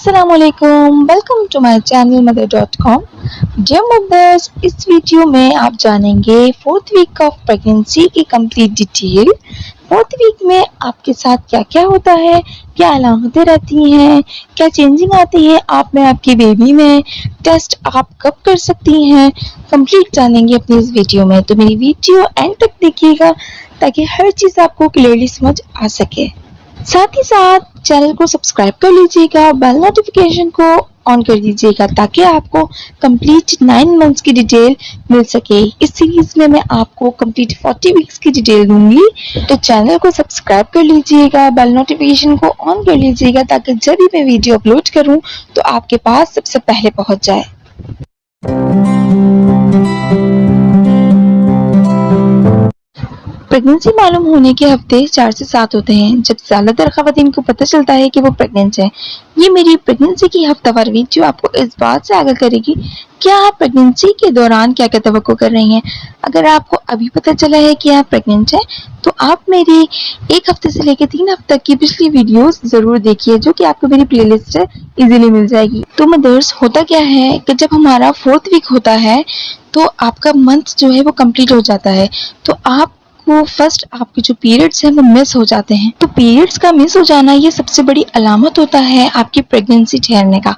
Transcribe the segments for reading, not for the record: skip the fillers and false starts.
अस्सलाम वालेकुम, welcome to my channel mother.com। Dear mothers, इस वीडियो में आप जानेंगे 4th वीक ऑफ प्रेगनेंसी की कंप्लीट डिटेल। 4th वीक में आपके साथ क्या क्या होता है, क्या अलामतें रहती हैं, क्या चेंजिंग आती है आप में, आपकी बेबी में, टेस्ट आप कब कर सकती हैं, कंप्लीट जानेंगे अपनी इस वीडियो में। तो मेरी वीडियो एंड तक देखिएगा ताकि हर चीज़ आपको क्लियरली समझ आ सके। साथ ही साथ चैनल को सब्सक्राइब कर लीजिएगा, बेल नोटिफिकेशन को ऑन कर दीजिएगा ताकि आपको कंप्लीट 9 मंथ्स की डिटेल मिल सके। इस सीरीज में मैं आपको कंप्लीट 40 वीक्स की डिटेल दूंगी, तो चैनल को सब्सक्राइब कर लीजिएगा, बेल नोटिफिकेशन को ऑन कर लीजिएगा ताकि जब भी मैं वीडियो अपलोड करूं तो आपके पास सबसे पहले पहुंच जाए। प्रेगनेंसी मालूम होने के हफ्ते 4 से 7 होते हैं जब ज्यादातर खवातीन को पता चलता है कि वो प्रेग्नेंट है। ये मेरी प्रेगनेंसी की हफ्तावार वीडियो आपको इस बात से आगाह करेगी कि आप प्रेगनेंसी के दौरान क्या क्या तवक्को कर रही हैं। अगर आपको अभी पता चला है कि आप प्रेग्नेंट हैं तो आप मेरी 1 हफ्ते से लेकर 3 हफ्ते तक की पिछली वीडियोस जरूर देखिए, जो कि आपको मेरी प्लेलिस्ट से इजीली मिल जाएगी। तो मदर्स, होता क्या है कि जब हमारा 4th वीक होता है तो आपका मंथ जो है वो कंप्लीट हो जाता है, तो आप वो फर्स्ट आपके जो पीरियड्स हैं वो मिस हो जाते हैं। तो पीरियड्स का मिस हो जाना ये सबसे बड़ी अलामत होता है आपकी प्रेगनेंसी ठहरने का।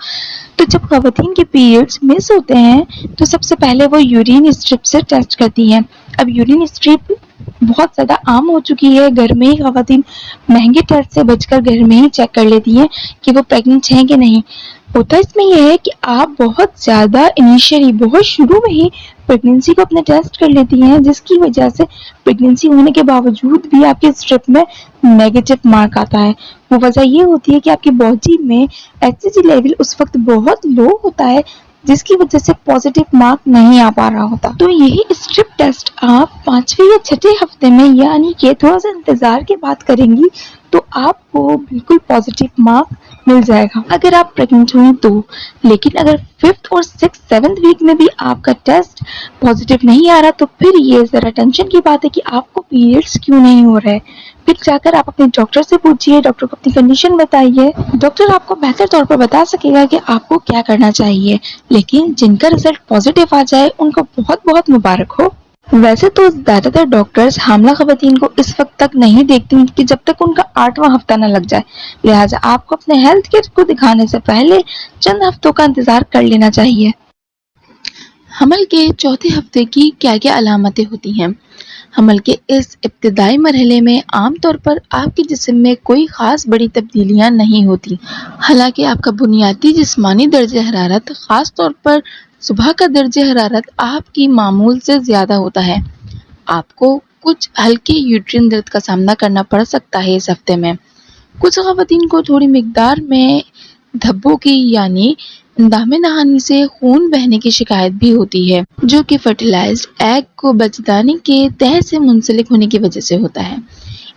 तो जब खवातीन के पीरियड्स मिस होते हैं तो सबसे पहले वो यूरिन स्ट्रिप से टेस्ट करती हैं। अब यूरिन स्ट्रिप बहुत ज़्यादा आम हो चुकी है, घर में ही खवातीन महंगे टेस्ट से बचकर घर में ही चेक कर लेती हैं कि वो प्रेग्नेंट हैं कि नहीं। होता इसमें यह है कि आप बहुत ज़्यादा इनिशियली, बहुत शुरू में ही प्रेगनेंसी को अपने टेस्ट कर लेती हैं, जिसकी वजह से प्रेगनेंसी होने के बावजूद भी आपके स्ट्रिप में नेगेटिव मार्क आता है। वो वजह ये होती है कि आपकी बॉडी में HCG लेवल उस वक्त बहुत लो होता है, जिसकी वजह से पॉजिटिव मार्क नहीं आ पा रहा होता। तो यही स्ट्रिप टेस्ट आप 5वें या 6ठे हफ्ते में, यानी कि थोड़ा सा इंतजार के बाद करेंगी तो आपको बिल्कुल पॉजिटिव मार्क मिल जाएगा अगर आप प्रेग्नेंट हुई तो। लेकिन अगर 5th और 6th 7th वीक में भी आपका टेस्ट पॉजिटिव नहीं आ रहा तो फिर ये जरा टेंशन की बात है कि आपको पीरियड्स क्यों नहीं हो रहे। फिर जाकर आप अपने डॉक्टर से पूछिए, डॉक्टर को अपनी कंडीशन बताइए, डॉक्टर आपको बेहतर तौर पर बता सकेगा कि आपको क्या करना चाहिए। लेकिन जिनका रिजल्ट पॉजिटिव आ जाए उनको बहुत बहुत मुबारक हो। वैसे तो ज्यादातर डॉक्टर्स हामला खवातीन को इस वक्त तक नहीं देखती कि जब तक उनका 8वां हफ्ता न लग जाए, लिहाजा आपको अपने हेल्थ केयर को दिखाने से पहले चंद हफ्तों का इंतजार कर लेना चाहिए। हमल के 4थे हफ्ते की क्या क्या अलामतें होती हैं? हमल के इस इब्तिदाई मरहले में आमतौर पर आपके जिस्म में कोई ख़ास बड़ी तब्दीलियां नहीं होती। हालांकि आपका बुनियादी जिस्मानी दर्जे हरारत, ख़ास तौर पर सुबह का दर्जे हरारत आपकी मामूल से ज़्यादा होता है। आपको कुछ हल्के यूट्रिन दर्द का सामना करना पड़ सकता है इस हफ्ते में। कुछ खवातीन को थोड़ी मिकदार में धब्बों की, यानी दामे नहानी से खून बहने की शिकायत भी होती है, जो कि फर्टिलाइज्ड एग को बच्चेदानी के तह से मुंसलिक होने की वजह से होता है।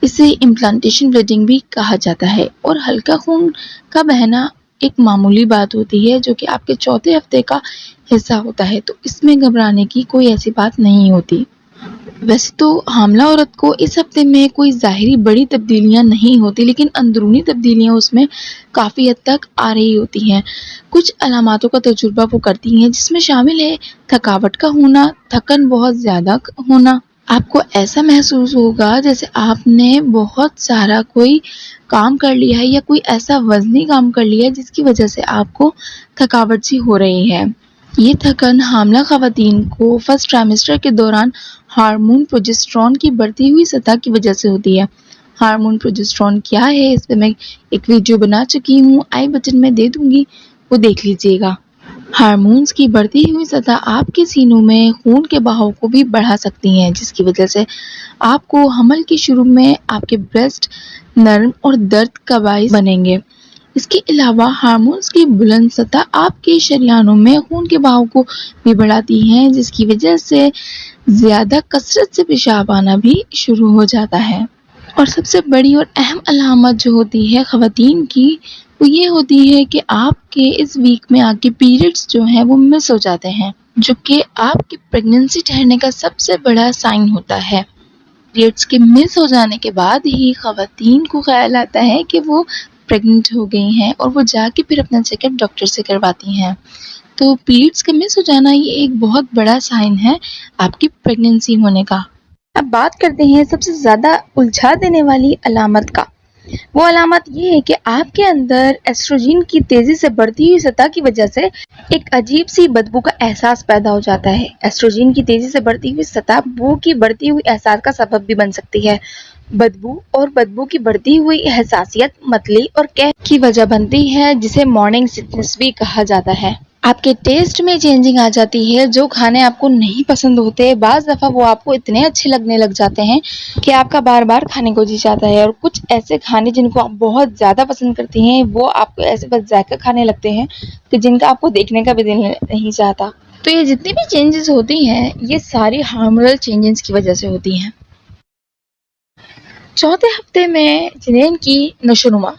इसे इम्प्लांटेशन ब्लीडिंग भी कहा जाता है। और हल्का खून का बहना एक मामूली बात होती है जो कि आपके 4थे हफ्ते का हिस्सा होता है, तो इसमें घबराने की कोई ऐसी बात नहीं होती। वैसे तो हामला औरत को इस हफ्ते में कोई ज़ाहिरी बड़ी तब्दीलियां नहीं होती, लेकिन अंदरूनी तब्दीलियां उसमें काफ़ी हद तक आ रही होती हैं। कुछ अलामातों का तजुर्बा वो करती हैं, जिसमें शामिल है थकावट का होना, थकन बहुत ज़्यादा होना। आपको ऐसा महसूस होगा जैसे आपने बहुत सारा कोई काम कर लिया है या कोई ऐसा वजनी काम कर लिया है जिसकी वजह से आपको थकावट सी हो रही है। ये थकन हामला खवातीन को फर्स्ट ट्राइमेस्टर के दौरान हार्मोन प्रोजेस्टेरॉन की बढ़ती हुई सतह की वजह से होती है। हार्मोन प्रोजेस्टेरॉन क्या है, इस पर मैं एक वीडियो बना चुकी हूँ, आई बटन में दे दूंगी, वो देख लीजिएगा। हार्मोन्स की बढ़ती हुई सतह आपके सीनों में खून के बहाव को भी बढ़ा सकती हैं, जिसकी वजह से आपको हमल के शुरू में आपके ब्रेस्ट नरम और दर्द का बाइस बनेंगे। इसके अलावा हार्मोन्स की बुलंद सतह आपके शरियानों में खून के बहाव को भी बढ़ाती हैं, जिसकी वजह से ज़्यादा कसरत से पेशाब आना भी शुरू हो जाता है। और सबसे बड़ी और अहम अलामत जो होती है खवातीन की, वो ये होती है कि आपके इस वीक में आपके पीरियड्स जो हैं वो मिस हो जाते हैं, जो कि आपकी प्रेगनेंसी ठहरने का सबसे बड़ा साइन होता है। पीरियड्स के मिस हो जाने के बाद ही खवातीन को ख्याल आता है कि वो प्रेग्नेंट हो गई हैं और वो जाके फिर अपना चेकअप डॉक्टर से करवाती हैं। तो पीरियड्स का मिस हो जाना ये एक बहुत बड़ा साइन है आपकी प्रेगनेंसी होने का। अब बात करते हैं सबसे ज़्यादा उलझा देने वाली अलामत का। वो अलामत ये है कि आपके अंदर एस्ट्रोजन की तेज़ी से बढ़ती हुई सतह की वजह से एक अजीब सी बदबू का एहसास पैदा हो जाता है। एस्ट्रोजन की तेज़ी से बढ़ती हुई सतह बू की बढ़ती हुई एहसास का सबब भी बन सकती है। बदबू और बदबू की बढ़ती हुई एहसासियत मतली और कैफ की वजह बनती है, जिसे मॉर्निंग सिकनेस भी कहा जाता है। आपके टेस्ट में चेंजिंग आ जाती है। जो खाने आपको नहीं पसंद होते, बाज़ दफ़ा वो आपको इतने अच्छे लगने लग जाते हैं कि आपका बार बार खाने को जी चाहता है। और कुछ ऐसे खाने जिनको आप बहुत ज़्यादा पसंद करती हैं, वो आपको ऐसे बस जायका खाने लगते हैं कि जिनका आपको देखने का भी दिल नहीं चाहता। तो ये जितनी भी चेंजेस होती हैं, ये सारी हार्मोनल चेंजेस की वजह से होती हैं। चौथे हफ्ते में जिनेन की नशोनुमा।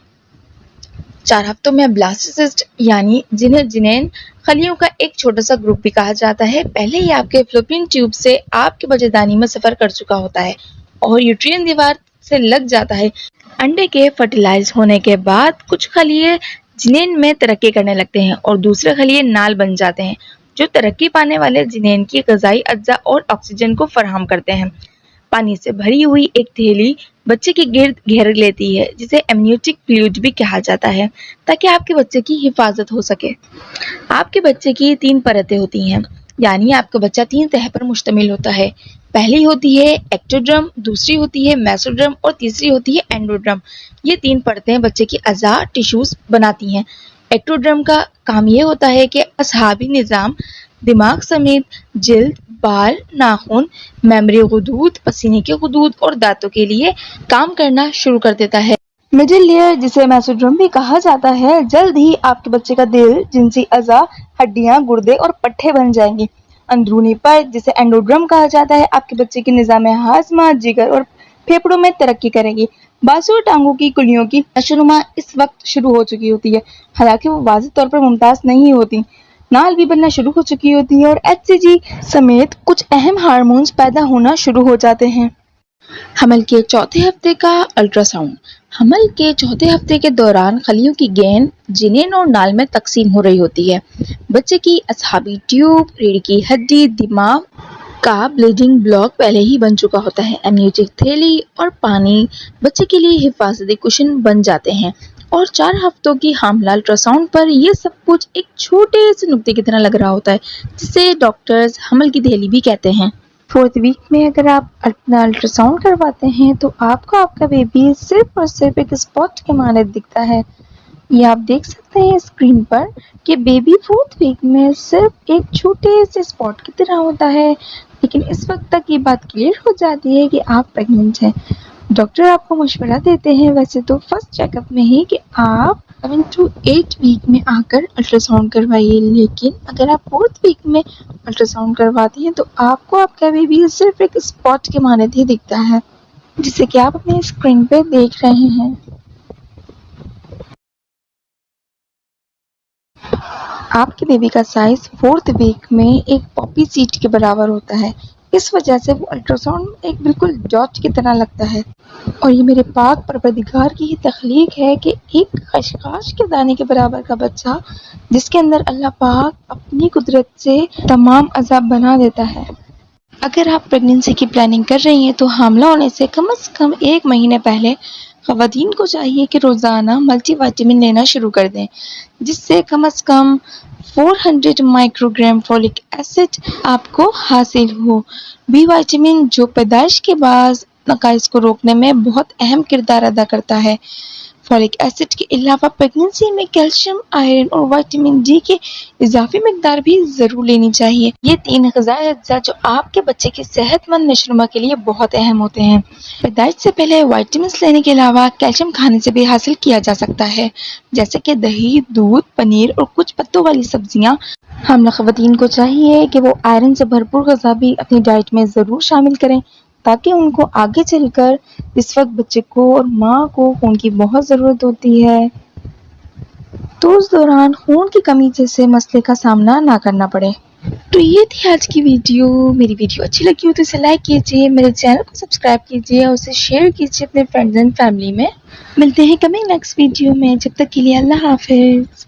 4 हफ्तों में ब्लास्टोसिस्ट यानी जिन्हें जिनेन खलियों का एक छोटा सा ग्रुप भी कहा जाता है, पहले ही आपके फ्लोपियन ट्यूब से आपके बच्चेदानी में सफर कर चुका होता है और यूट्रियन दीवार से लग जाता है। अंडे के फर्टिलाइज होने के बाद कुछ खलिए जिनेन में तरक्की करने लगते हैं और दूसरे खलिए नाल बन जाते हैं, जो तरक्की पाने वाले जिनेन की ग़िज़ाई अज्जा और ऑक्सीजन को फराहम करते हैं। पानी से भरी हुई एक थैली बच्चे के गिर्द घेर लेती है, जिसे एमनियोटिक फ्लूइड भी कहा जाता है, ताकि आपके बच्चे की हिफाजत हो सके। आपके बच्चे की 3 परतें होती हैं, यानी आपका बच्चा 3 तह पर मुश्तमिल होता है। पहली होती है एक्टोड्रम, दूसरी होती है मेसोड्रम और तीसरी होती है एंडोड्रम। ये 3 परतें बच्चे की अज़ा टिश्यूज बनाती हैं। एक्टोड्रम का काम ये होता है कि असहाबी निज़ाम दिमाग समेत जिल्द, बाल, नाखून, मेमोरी गुदूद, पसीने के गुदूद और दांतों के लिए काम करना शुरू कर देता है। मिडिल लेयर, जिसे मेसोड्रम भी कहा जाता है, जल्द ही आपके बच्चे का दिल, जिनसी अज़ा, हड्डियां, गुर्दे और पट्टे बन जाएंगे। अंदरूनी परत, जिसे एंडोड्रम कहा जाता है, आपके बच्चे के निज़ाम हाज़मा, जिगर और फेफड़ों में तरक्की करेगी। बाजू और टांगों की कुलियों की नशोनुमा इस वक्त शुरू हो चुकी होती है, हालांकि वो वाज़ेह तौर पर मुमताज़ नहीं होती। नाल भी बनना शुरू हो चुकी होती है और एचसीजी समेत कुछ अहम हार्मोन्स पैदा होना शुरू हो जाते हैं। हमल के चौथे हफ्ते का अल्ट्रासाउंड। हमल के चौथे हफ्ते के दौरान खलियों की गेंद जिनेन और नाल में तकसीम हो रही होती है। बच्चे की असहाबी ट्यूब, रीढ़ की हड्डी, दिमाग का ब्लीडिंग ब्लॉक पहले ही बन चुका होता है। एमनियोटिक थैली और पानी बच्चे के लिए हिफाजती कुशन बन जाते हैं और 4 हफ्तों की हामला अल्ट्रासाउंड पर यह सब कुछ एक छोटे से नुक्ते की तरह लग रहा होता है, जिसे डॉक्टर्स हमल की थैली भी कहते हैं। 4th वीक में अगर आप अपना अल्ट्रासाउंड करवाते हैं तो आपको आपका बेबी सिर्फ और सिर्फ एक स्पॉट के मानद दिखता है। ये आप देख सकते हैं स्क्रीन पर कि बेबी 4th वीक में सिर्फ एक छोटे से स्पॉट की तरह होता है, लेकिन इस वक्त तक ये बात क्लियर हो जाती है कि आप प्रेग्नेंट हैं। डॉक्टर आपको मशवरा देते हैं वैसे तो फर्स्ट चेकअप में ही कि आप 7 to 8 वीक में आकर अल्ट्रासाउंड करवाइए, लेकिन अगर आप 4th वीक में अल्ट्रासाउंड करवाती हैं तो आपको आपका बेबी सिर्फ एक स्पॉट के मानद ही दिखता है, जिसे कि आप अपने स्क्रीन पे देख रहे हैं। आपके बेबी का साइज 4th वीक में एक पॉपी सीड के बराबर होता है। इस वजह से वो अल्ट्रासाउंड एक बिल्कुल डॉट की तरह लगता है। और ये मेरे पाक परवरदिगार की ही तख्लीक है कि एक खशखाश के दाने के बराबर का बच्चा, जिसके अंदर अल्लाह पाक अपनी कुदरत से तमाम अज़ाब बना देता है। अगर आप प्रेगनेंसी की प्लानिंग कर रही हैं तो हामला होने से कम 1 महीने पहले ख़वातीन को चाहिए कि रोज़ाना मल्टीविटामिन लेना शुरू कर दें, जिससे कम 400 माइक्रोग्राम फॉलिक एसिड आपको हासिल हो। बी विटामिन, जो पैदाइश के बाद नकाइस को रोकने में बहुत अहम किरदार अदा करता है। फॉलिक एसिड के अलावा प्रेगनेंसी में कैल्शियम, आयरन और विटामिन डी की इजाफी मिकदार भी ज़रूर लेनी चाहिए। ये 3 ग़िज़ाई अज्जा जो आपके बच्चे की सेहतमंद नशोनुमा के लिए बहुत अहम होते हैं। पैदाइश से पहले विटामिन लेने के अलावा कैल्शियम खाने से भी हासिल किया जा सकता है, जैसे कि दही, दूध, पनीर और कुछ पत्तों वाली सब्जियाँ। हामला ख़वातीन को चाहिए कि वो आयरन से भरपूर ग़िज़ा भी अपनी डाइट में ज़रूर शामिल करें, ताकि उनको आगे चलकर इस वक्त बच्चे को और माँ को खून की बहुत ज़रूरत होती है, तो उस दौरान खून की कमी जैसे मसले का सामना ना करना पड़े। تو یہ تھی آج کی ویڈیو. میری ویڈیو اچھی لگی ہو تو اسے لائک کیجیے, میرے چینل کو سبسکرائب کیجیے اور اسے شیئر کیجیے اپنے فرینڈز اینڈ فیملی میں. ملتے ہیں کمنگ نیکسٹ ویڈیو میں, جب تک کے لیے اللہ حافظ.